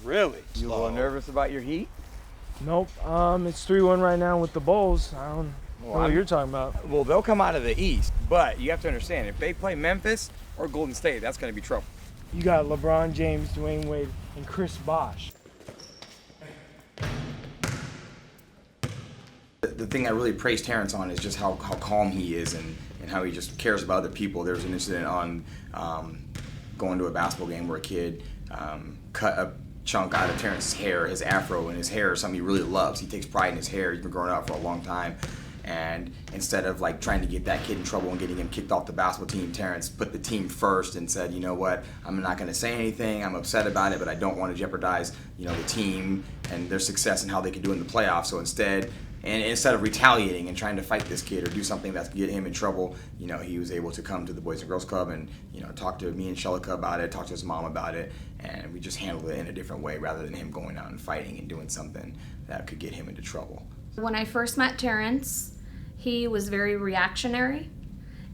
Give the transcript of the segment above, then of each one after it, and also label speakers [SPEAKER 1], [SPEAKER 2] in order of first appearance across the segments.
[SPEAKER 1] Really?
[SPEAKER 2] You a little nervous about your heat?
[SPEAKER 3] Nope. It's 3-1 right now with the Bulls. I don't know what you're talking about.
[SPEAKER 2] Well, they'll come out of the East, but you have to understand, if they play Memphis or Golden State, that's going to be trouble.
[SPEAKER 3] You got LeBron James, Dwayne Wade, and Chris Bosh.
[SPEAKER 4] The thing I really praise Terrance on is just how calm he is and how he just cares about other people. There was an incident on going to a basketball game where a kid cut a chunk out of Terrance's hair, his afro, and his hair is something he really loves. He takes pride in his hair. He's been growing up for a long time. And instead of like trying to get that kid in trouble and getting him kicked off the basketball team, Terrance put the team first and said, you know what, I'm not going to say anything. I'm upset about it, but I don't want to jeopardize, the team and their success and how they can do in the playoffs. So instead of retaliating and trying to fight this kid or do something that's get him in trouble, he was able to come to the Boys and Girls Club and, talk to me and Shelika about it, talk to his mom about it, and we just handled it in a different way rather than him going out and fighting and doing something that could get him into trouble.
[SPEAKER 5] When I first met Terrance, he was very reactionary,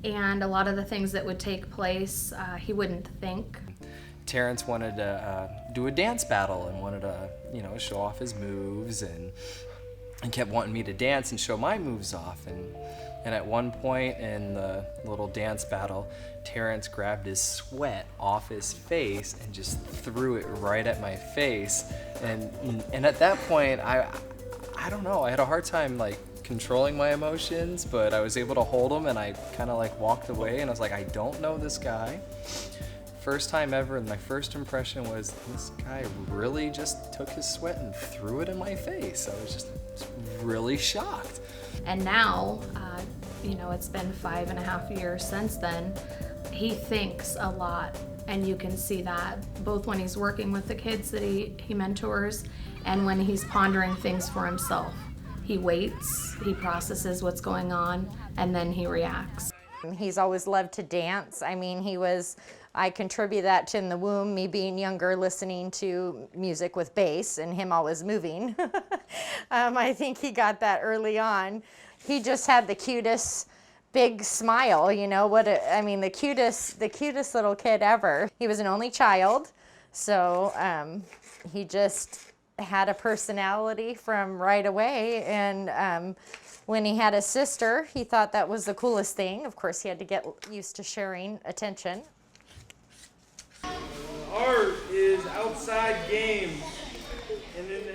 [SPEAKER 5] and a lot of the things that would take place, he wouldn't think.
[SPEAKER 6] Terrance wanted to do a dance battle and wanted to, show off his moves and kept wanting me to dance and show my moves off. And at one point in the little dance battle, Terrance grabbed his sweat off his face and just threw it right at my face. And at that point, I don't know, I had a hard time controlling my emotions, but I was able to hold them, and I kind of walked away, and I was like, I don't know this guy. First time ever, and my first impression was, this guy really just took his sweat and threw it in my face. I was just really shocked.
[SPEAKER 5] And now, it's been 5.5 years since then. He thinks a lot, and you can see that both when he's working with the kids that he mentors and when he's pondering things for himself. He waits, he processes what's going on, and then he reacts.
[SPEAKER 7] He's always loved to dance. I contribute that to in the womb, me being younger, listening to music with bass and him always moving. I think he got that early on. He just had the cutest big smile, the cutest little kid ever. He was an only child, so he just had a personality from right away, and when he had a sister, he thought that was the coolest thing. Of course, he had to get used to sharing attention.
[SPEAKER 3] Art is outside games.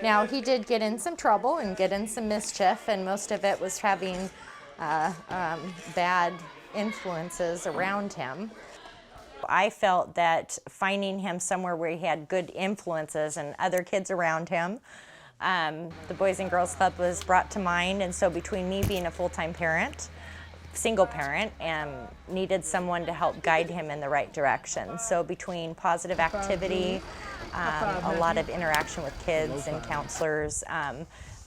[SPEAKER 7] Now, he did get in some trouble and get in some mischief, and most of it was having bad influences around him. I felt that finding him somewhere where he had good influences and other kids around him, the Boys and Girls Club was brought to mind, and so between me being a full-time parent, single parent, and needed someone to help guide him in the right direction. So between positive activity, a lot of interaction with kids and counselors,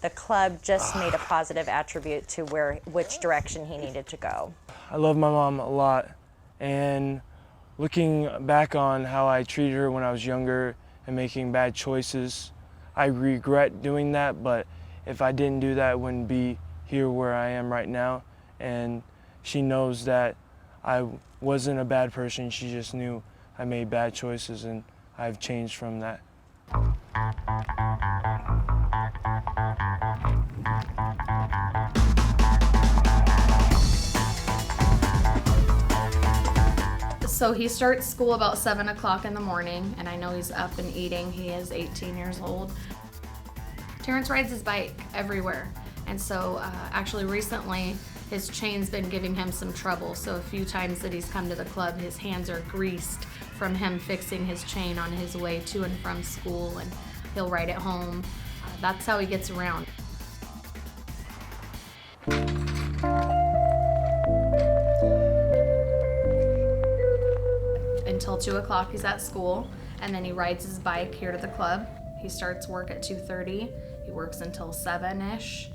[SPEAKER 7] the club just made a positive attribute to which direction he needed to go.
[SPEAKER 3] I love my mom a lot, and looking back on how I treated her when I was younger and making bad choices, I regret doing that, but if I didn't do that, I wouldn't be here where I am right now. And she knows that I wasn't a bad person. She just knew I made bad choices, and I've changed from that.
[SPEAKER 5] So he starts school about 7 o'clock in the morning, and I know he's up and eating. He is 18 years old. Terrance rides his bike everywhere, and so actually recently his chain's been giving him some trouble. So a few times that he's come to the club, his hands are greased from him fixing his chain on his way to and from school, and he'll ride it home. That's how he gets around. Until 2 o'clock he's at school, and then he rides his bike here to the club. He starts work at 2:30. He works until 7-ish,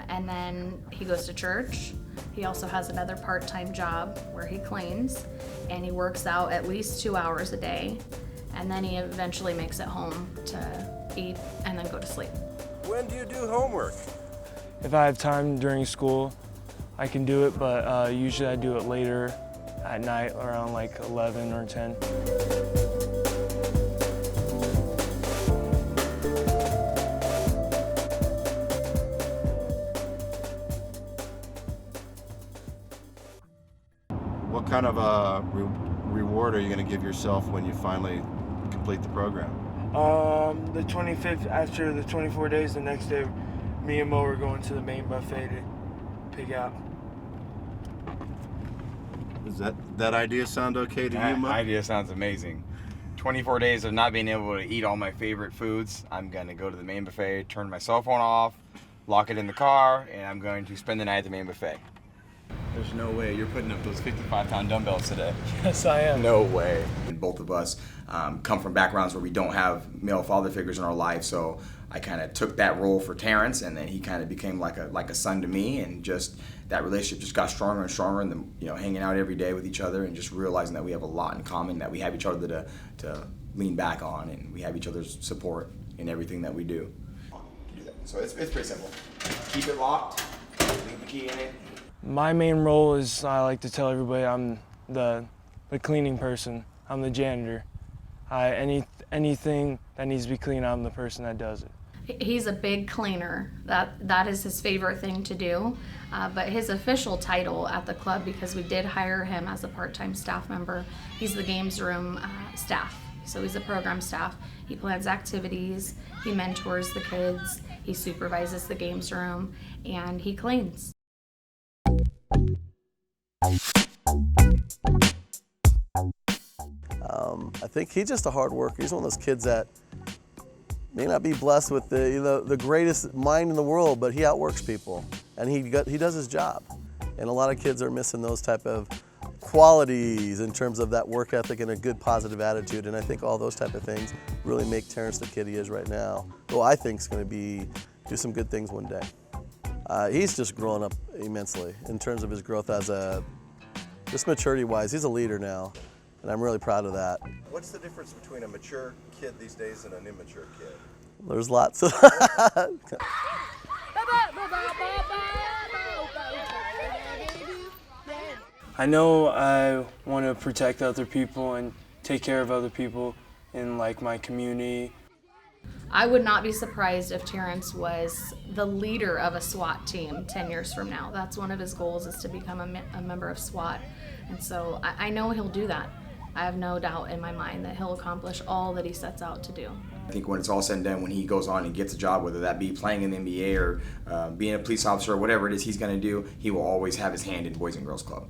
[SPEAKER 5] and then he goes to church. He also has another part-time job where he cleans, and he works out at least 2 hours a day, and then he eventually makes it home to eat and then go to sleep.
[SPEAKER 1] When do you do homework?
[SPEAKER 3] If I have time during school, I can do it, but usually I do it later at night around 11 or 10.
[SPEAKER 1] kind of a reward are you going to give yourself when you finally complete the program?
[SPEAKER 3] The 25th, after the 24 days, the next day, me and Mo are going to the main buffet to pig out.
[SPEAKER 1] Does that idea sound okay to you,
[SPEAKER 2] That
[SPEAKER 1] Mo?
[SPEAKER 2] idea sounds amazing. 24 days of not being able to eat all my favorite foods. I'm going to go to the main buffet, turn my cell phone off, lock it in the car, and I'm going to spend the night at the main buffet. There's no way you're putting up those 55-pound dumbbells today.
[SPEAKER 3] Yes, I am.
[SPEAKER 2] No way.
[SPEAKER 4] And both of us come from backgrounds where we don't have male father figures in our life, so I kind of took that role for Terrance, and then he kind of became like a son to me, and just that relationship just got stronger and stronger, and then, you know, hanging out every day with each other and just realizing that we have a lot in common, that we have each other to lean back on, and we have each other's support in everything that we do. So it's pretty simple. Keep it locked, leave the key in it.
[SPEAKER 3] My main role is, I like to tell everybody, I'm the cleaning person. I'm the janitor. Anything that needs to be clean, I'm the person that does it.
[SPEAKER 5] He's a big cleaner. That is his favorite thing to do. But his official title at the club, because we did hire him as a part-time staff member, he's the games room staff. So he's a program staff. He plans activities, he mentors the kids, he supervises the games room, and he cleans.
[SPEAKER 8] I think he's just a hard worker. He's one of those kids that may not be blessed with the greatest mind in the world, but he outworks people, and he does his job. And a lot of kids are missing those type of qualities in terms of that work ethic and a good positive attitude. And I think all those type of things really make Terrance the kid he is right now, who I think is going to do some good things one day. He's just grown up immensely in terms of his growth as just maturity-wise. He's a leader now, and I'm really proud of that.
[SPEAKER 1] What's the difference between a mature kid these days and an immature kid?
[SPEAKER 8] There's lots of
[SPEAKER 3] I know I want to protect other people and take care of other people in like my community.
[SPEAKER 5] I would not be surprised if Terrance was the leader of a SWAT team 10 years from now. That's one of his goals, is to become a member of SWAT. And so I know he'll do that. I have no doubt in my mind that he'll accomplish all that he sets out to do.
[SPEAKER 4] I think when it's all said and done, when he goes on and gets a job, whether that be playing in the NBA or being a police officer or whatever it is he's going to do, he will always have his hand in Boys and Girls Club.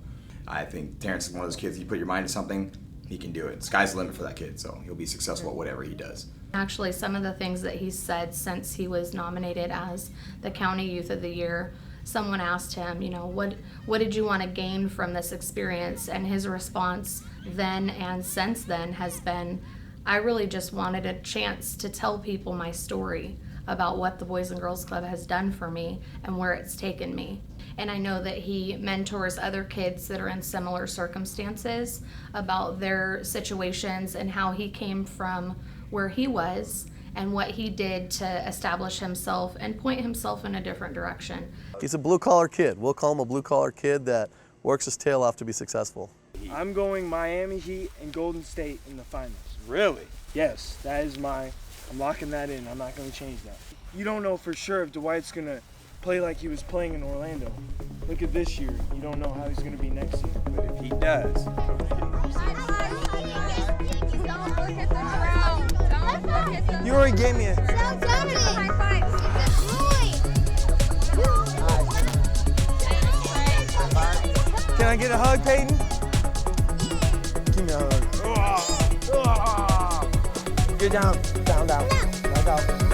[SPEAKER 4] I think Terrance is one of those kids, you put your mind to something, he can do it. Sky's the limit for that kid, so he'll be successful at whatever he does.
[SPEAKER 5] Actually, some of the things that he's said since he was nominated as the County Youth of the Year, someone asked him, you know, what did you want to gain from this experience? And his response then and since then has been, I really just wanted a chance to tell people my story about what the Boys and Girls Club has done for me and where it's taken me. And I know that he mentors other kids that are in similar circumstances about their situations and how he came from where he was and what he did to establish himself and point himself in a different direction.
[SPEAKER 8] He's a blue-collar kid. We'll call him a blue-collar kid that works his tail off to be successful.
[SPEAKER 3] I'm going Miami Heat and Golden State in the finals. Really? Yes, I'm locking that in. I'm not going to change that. You don't know for sure if Dwight's going to play like he was playing in Orlando. Look at this year. You don't know how he's going to be next year.
[SPEAKER 2] But if he does,
[SPEAKER 3] you already gave me a... Can I get a hug, Peyton? Give me a hug. Get down. Down. Back out.